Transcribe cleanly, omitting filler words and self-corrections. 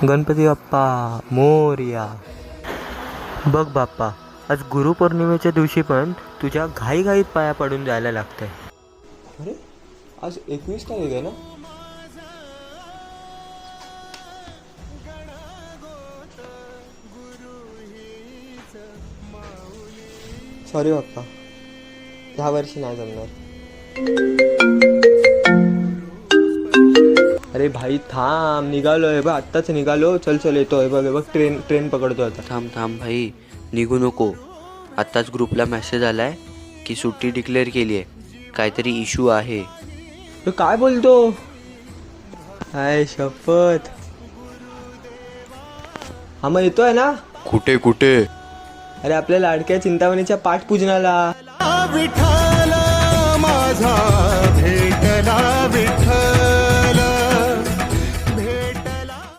गणपती बाप्पा मोरया. बघ बाप्पा, आज गुरुपौर्णिमेच्या दिवशी पण तुझ्या घाईघाईत पाया पडून जायला लागतंय. अरे आज 21 तारीख आहे ना. सॉरी बाप्पा, ह्या वर्षी नाही जमणार. अरे भाई थांब, निघालोय बघ, आत्ताच निघालो. चल चल येतोय बघ बघ, ट्रेन पकडतो आता. थांब थांब भाई, निघू नको. आत्ताच ग्रुपला मेसेज आलाय की सुट्टी डिक्लेअर केली आहे, काहीतरी इश्यू आहे. तू काय बोलतो? हाय शपथ. हा मग येतोय ना. कुठे कुठे? अरे आपल्या लाडक्या चिंतामणीच्या पाठपूजनाला. विठाला माझा भेटला विठ्ठल.